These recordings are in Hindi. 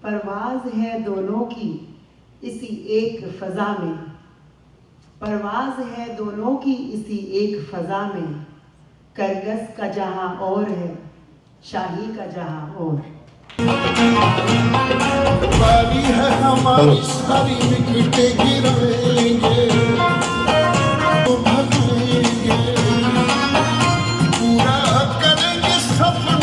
परवाज है दोनों की इसी एक फ़ज़ा में, परवाज है दोनों की इसी एक फ़ज़ा में, करगस का जहां और है शाही का जहां और। बारी है हमारी सारी विकेटें गिराएंगे तो भगाएंगे, पूरा करेंगे सपन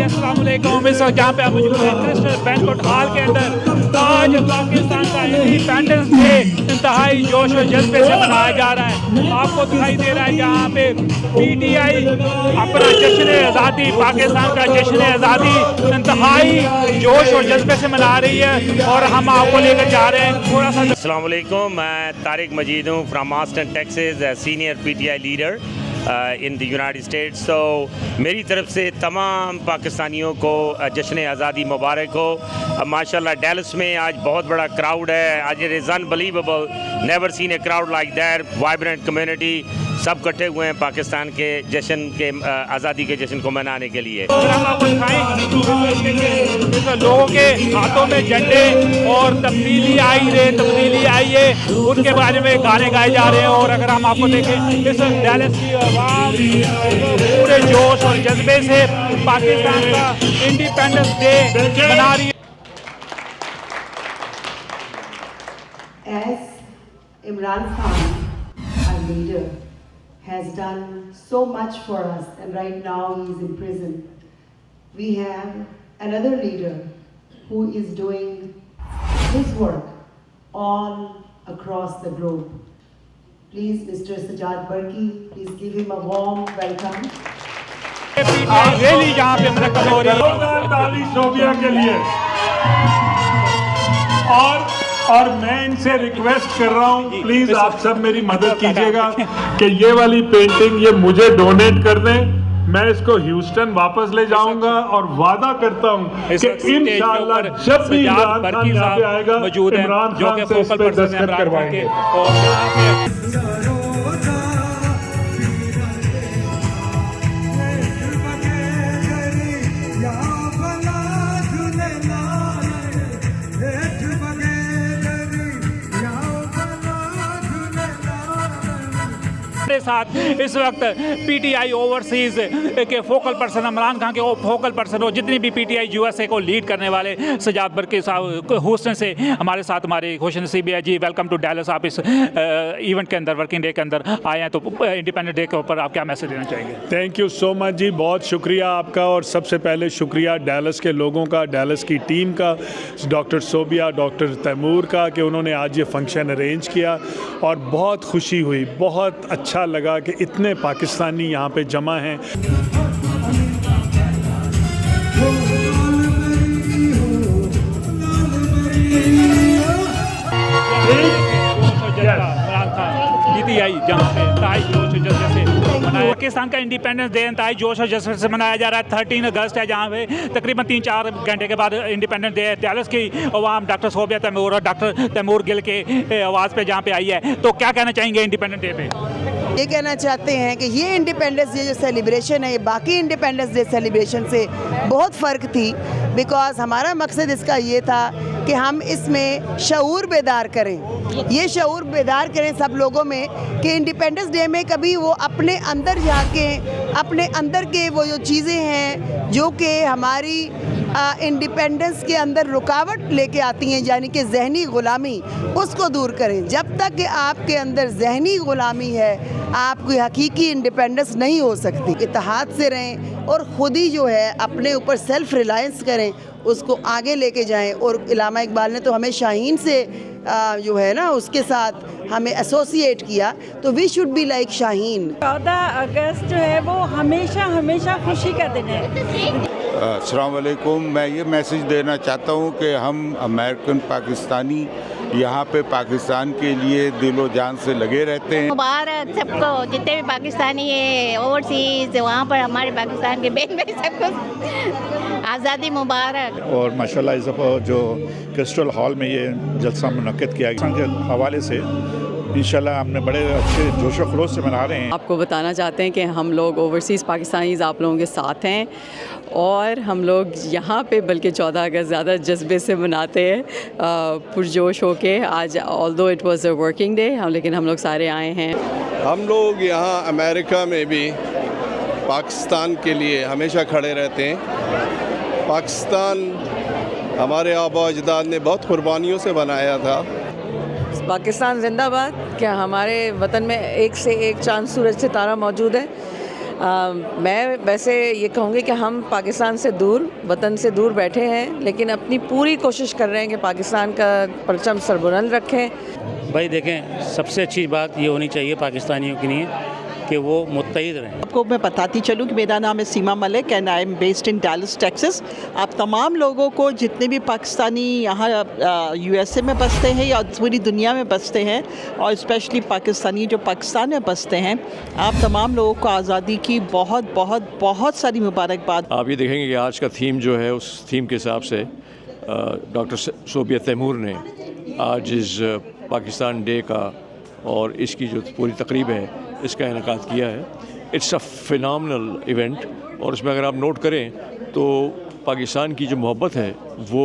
अस्सलाम वालेकुम। इस वक्त जहाँ पे आप मौजूद हैं क्रिस्टल बैंक्वेट हॉल के अंदर, आज पाकिस्तान का इंडिपेंडेंस डे इंतहाई जोश और जज्बे से मनाया जा रहा है। आपको दिखाई दे रहा है जहाँ पे PTI अपना जश्न आज़ादी, पाकिस्तान का जश्न आज़ादी इंतहाई जोश और जज्बे से मना रही है और हम आपको लेकर जा रहे हैं थोड़ा सा। अस्सलाम वालेकुम, मैं तारिक मजीद हूँ from Austin Texas, senior PTI leader in the United states. तो मेरी तरफ से तमाम पाकिस्तानियों को जश्न आज़ादी मुबारक हो। माशाल्लाह डैलस में आज बहुत बड़ा क्राउड है। आज it is unbelievable, never seen a crowd like that, vibrant community, सब इकट्ठे हुए हैं पाकिस्तान के जश्न के आज़ादी के जश्न को मनाने के लिए। हम आपको दिखाएं लोगों के हाथों में झंडे और तब्दीली आई है, उनके बारे में गाने गाए जा रहे हैं। और अगर हम आपको देखें इस डैलस की आवाम पूरे जोश और जज्बे से पाकिस्तान का इंडिपेंडेंस डे मना रही है। As Imran Khan, our leader, has done so much for us and right now he is in prison, we have another leader who is doing his work all across the globe. Please, Mr. Sajjad Barki, please give him a warm welcome. Rally यहाँ पे मुनक्कद हो रही है ताली सोबिया के लिए, और मैं इनसे रिक्वेस्ट कर रहा हूँ प्लीज आप सब मेरी मदद कीजिएगा कि ये वाली पेंटिंग ये मुझे डोनेट कर दें। मैं इसको ह्यूस्टन वापस ले जाऊंगा और वादा करता हूं कि इंशाअल्लाह जब भी इमरान खान यहाँ पे आएगा, इमरान खान से इस पे दस्तखत करवाएंगे। हमारे साथ इस वक्त PTI ओवरसीज के फोकल पर्सन इमरान खान के फोकल पर्सन हो, जितनी भी PTI USA को लीड करने वाले सजाद बरकी साहब ह्यूस्टन से हमारे साथ हमारे खुशनसीबी है जी। Welcome to Dallas. आप इस इवेंट के अंदर, वर्किंग डे के अंदर आए हैं, तो इंडिपेंडेंस डे के ऊपर आप क्या मैसेज देना चाहेंगे? थैंक यू सो मच जी, बहुत शुक्रिया आपका। और सबसे पहले शुक्रिया डैलस के लोगों का, डैलस की टीम का, डॉक्टर सोबिया, डॉक्टर तैमूर का, कि उन्होंने आज ये फंक्शन अरेंज किया और बहुत खुशी हुई, बहुत अच्छा लगा कि इतने पाकिस्तानी यहाँ पे जमा हैं। पाकिस्तान का इंडिपेंडेंस डे इंतहाई जोश और जज्बे से मनाया जा रहा है। 13 अगस्त है, जहाँ पे तकरीबन 3-4 घंटे के बाद इंडिपेंडेंस डे है। डैलस की अवाम डॉक्टर सोबिया तैमूर और डॉक्टर तैमूर गिल के आवाज़ पे जहाँ पे आई है, तो क्या कहना चाहेंगे इंडिपेंडेंस डे पे? ये कहना चाहते हैं कि ये इंडिपेंडेंस डे जो सेलिब्रेशन है, ये बाकी इंडिपेंडेंस डे सेलिब्रेशन से बहुत फ़र्क थी। बिकॉज़ हमारा मकसद इसका ये था कि हम इसमें शऊर बेदार करें, ये शऊर बेदार करें सब लोगों में कि इंडिपेंडेंस डे में कभी वो अपने अंदर जाके अपने अंदर के वो जो चीज़ें हैं जो कि हमारी इंडिपेंडेंस के अंदर रुकावट लेके आती हैं, यानी कि जहनी ग़ुलामी, उसको दूर करें। जब तक कि आपके अंदर जहनी ग़ुलामी है, आपकी हकीकी इंडिपेंडेंस नहीं हो सकती। इत्तेहाद से रहें और ख़ुद ही जो है अपने ऊपर सेल्फ़ रिलायंस करें, उसको आगे लेके जाएं। और इलामा इकबाल ने तो हमें शाहीन से जो है ना, उसके साथ हमें एसोसिएट किया, तो we should be like Shaheen. 14 अगस्त जो है वो हमेशा हमेशा खुशी का दिन है। अस्सलाम वालेकुम। मैं ये मैसेज देना चाहता हूँ कि हम अमेरिकन पाकिस्तानी यहाँ पे पाकिस्तान के लिए दिलो जान से लगे रहते हैं। मुबारक सबको, जितने भी पाकिस्तानी है ओवरसीज, वहाँ पर हमारे पाकिस्तान के बहन भाई सबको आज़ादी मुबारक। और माशाल्लाह इस दफ़ा जो क्रिस्टल हॉल में ये जलसा मुनक्किद किया गया के हवाले से इंशाल्लाह हमने बड़े अच्छे जोश व खरोश से मना रहे हैं। आपको बताना चाहते हैं कि हम लोग ओवरसीज़ पाकिस्तानीज़ आप लोगों के साथ हैं और हम लोग यहाँ पे बल्कि 14 अगस्त ज़्यादा जज्बे से मनाते हैं, पुरजोश होके। आज although it was a working day लेकिन हम लोग सारे आए हैं। हम लोग यहाँ अमेरिका में भी पाकिस्तान के लिए हमेशा खड़े रहते हैं। पाकिस्तान हमारे आबा अजदाद ने बहुत कुर्बानियों से बनाया था। पाकिस्तान जिंदाबाद। क्या हमारे वतन में एक से एक चांद सूरज सितारा मौजूद है। मैं वैसे ये कहूँगी कि हम पाकिस्तान से दूर, वतन से दूर बैठे हैं, लेकिन अपनी पूरी कोशिश कर रहे हैं कि पाकिस्तान का परचम सरबुलंद रखें। भाई देखें, सबसे अच्छी बात ये होनी चाहिए पाकिस्तानियों के लिए कि वो मुत्तहिद रहें। आपको मैं बताती चलूँ कि मेरा नाम है Seema Malik and I am based in Dallas Texas. आप तमाम लोगों को, जितने भी पाकिस्तानी यहाँ यूएसए में बसते हैं या पूरी दुनिया में बसते हैं, और स्पेशली पाकिस्तानी जो पाकिस्तान में बसते हैं, आप तमाम लोगों को आज़ादी की बहुत बहुत बहुत सारी मुबारकबाद। आप ये देखेंगे कि आज का थीम जो है, उस थीम के हिसाब से डॉक्टर सोबिया तैमूर ने आज इस पाकिस्तान डे का और इसकी जो पूरी तकरीब है इसका इनेकाद किया है। इट्स अ फिनोमिनल इवेंट, और इसमें अगर आप नोट करें तो पाकिस्तान की जो मोहब्बत है वो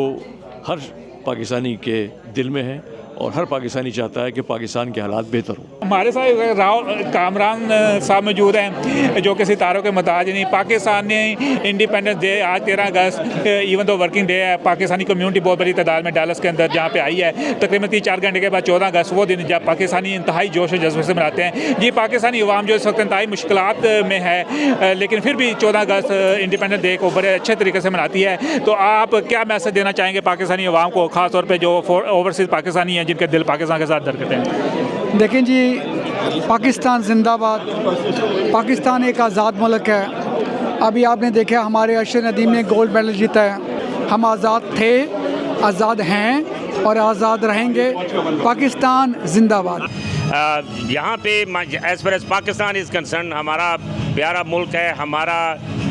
हर पाकिस्तानी के दिल में है और हर पाकिस्तानी चाहता है कि पाकिस्तान के हालात बेहतर हों। हमारे साथ राव कामरान साहब मौजूद हैं जो कि सितारों के मुताज नहीं। पाकिस्तान ने इंडिपेंडेंस डे आज 13 अगस्त इवन तो वर्किंग डे है, पाकिस्तानी कम्युनिटी बहुत बड़ी तादाद में डैलस के अंदर जहाँ पे आई है। तकरीबन 3-4 घंटे के बाद 14 अगस्त वो दिन जब पाकिस्तानी इंतहाई जोश और जज्बे से मनाते हैं। जी, पाकिस्तानी अवाम जो इस वक्त इंतहाई मुश्किलात में है, लेकिन फिर भी 14 अगस्त इंडिपेंडेंस डे को बड़े अच्छे तरीके से मनाती है। तो आप क्या मैसेज देना चाहेंगे पाकिस्तानी अवाम को, ख़ासतौर पर जो ओवरसीज़ पाकिस्तानी हैं जिनके दिल पाकिस्तान के साथ धड़कते हैं? देखें जी, पाकिस्तान जिंदाबाद। पाकिस्तान एक आज़ाद मुल्क है। अभी आपने देखा हमारे अरशद नदीम ने गोल्ड मेडल जीता है। हम आज़ाद थे, आज़ाद हैं और आज़ाद रहेंगे। पाकिस्तान जिंदाबाद। यहाँ पे as far as Pakistan is concern, हमारा प्यारा मुल्क है,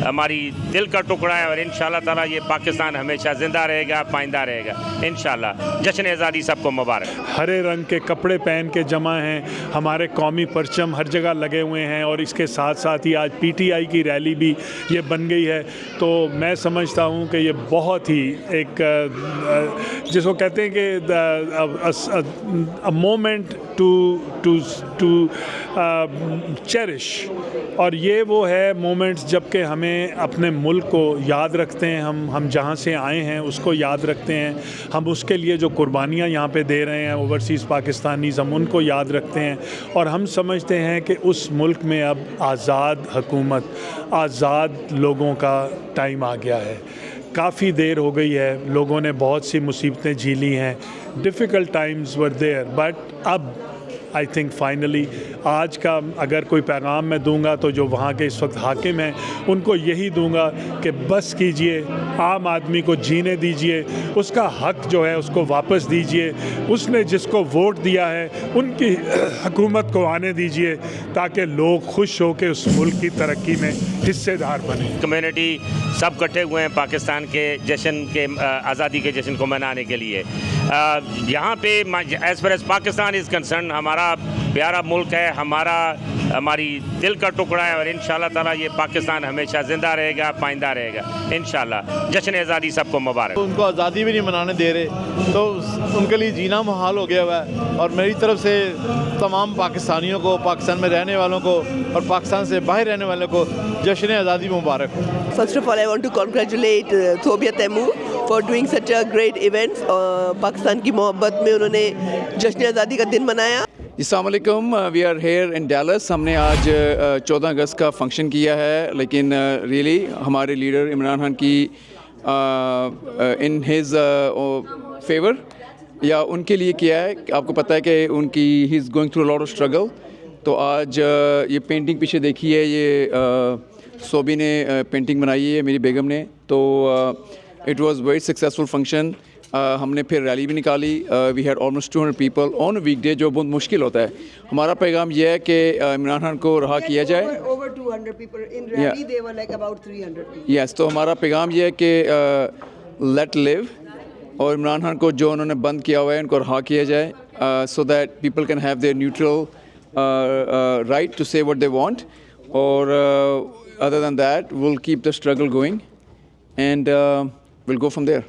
हमारी दिल का टुकड़ा है, और इंशाल्लाह ताला ये पाकिस्तान हमेशा ज़िंदा रहेगा, पाइंदा रहेगा इंशाल्लाह। जश्न आज़ादी सबको मुबारक। हरे रंग के कपड़े पहन के जमा हैं, हमारे कौमी परचम हर जगह लगे हुए हैं, और इसके साथ साथ ही आज पीटीआई की रैली भी ये बन गई है। तो मैं समझता हूँ कि ये बहुत ही एक जिसको कहते हैं कि अ मोमेंट टू चेरिश, और ये वो है मोमेंट्स जबकि हमें अपने मुल्क को याद रखते हैं, हम जहाँ से आए हैं उसको याद रखते हैं, हम उसके लिए जो कुर्बानियाँ यहाँ पे दे रहे हैं ओवरसीज़ पाकिस्तानीज़, हम उनको याद रखते हैं, और हम समझते हैं कि उस मुल्क में अब आज़ाद हुकूमत, आज़ाद लोगों का टाइम आ गया है। काफ़ी देर हो गई है, लोगों ने बहुत सी मुसीबतें झेली हैं, difficult times were there, but अब आई थिंक फाइनली आज का अगर कोई पैगाम मैं दूंगा तो जो वहाँ के इस वक्त हाकिम हैं उनको यही दूंगा कि बस कीजिए, आम आदमी को जीने दीजिए, उसका हक जो है उसको वापस दीजिए, उसने जिसको वोट दिया है उनकी हुकूमत को आने दीजिए, ताकि लोग खुश हो के उस मुल्क की तरक्की में हिस्सेदार बने। कम्युनिटी सब इकट्ठे हुए हैं पाकिस्तान के जश्न के आज़ादी के जश्न को मनाने के लिए। यहाँ पे as far as Pakistan is concern, हमारा प्यारा मुल्क है, हमारी दिल का टुकड़ा है, और इंशाल्लाह ताला ये पाकिस्तान हमेशा ज़िंदा रहेगा, पाइंदा रहेगा इंशाल्लाह। जश्न आज़ादी सबको मुबारक। उनको आज़ादी भी नहीं मनाने दे रहे तो उनके लिए जीना मुहाल हो गया हुआ है, और मेरी तरफ से तमाम पाकिस्तानियों को, पाकिस्तान में रहने वालों को और पाकिस्तान से बाहर रहने वालों को जश्न आज़ादी मुबारक। First of all I want to congratulate Sobia Taimur for doing such a great event. Pakistan की मोहब्बत में उन्होंने जश्न आज़ादी का दिन मनाया। अस्सलाम वालेकुम, we are here in Dallas. हमने आज 14 अगस्त का फंक्शन किया है, लेकिन रियली हमारे लीडर इमरान खान की इन हिज फेवर या उनके लिए किया है। आपको पता है कि उनकी he is going through a lot of struggle. तो आज ये पेंटिंग पीछे देखी है, ये सोबी ने पेंटिंग बनाई है, मेरी बेगम ने। तो it was very successful function. हमने फिर रैली भी निकाली। We had almost 200 people on a weekday, जो बहुत मुश्किल होता है। हमारा पैगाम यह है कि इमरान खान को रहा किया जाए। Over 200 people in rally, they were like about 300 people. Yes, तो हमारा पैगाम यह है कि लेट लिव, और इमरान खान को जो उन्होंने बंद किया हुआ है उनको रहा किया जाए। so that people can have their neutral right to say what they want. Or other than that, we'll keep the struggle going and we'll go from there.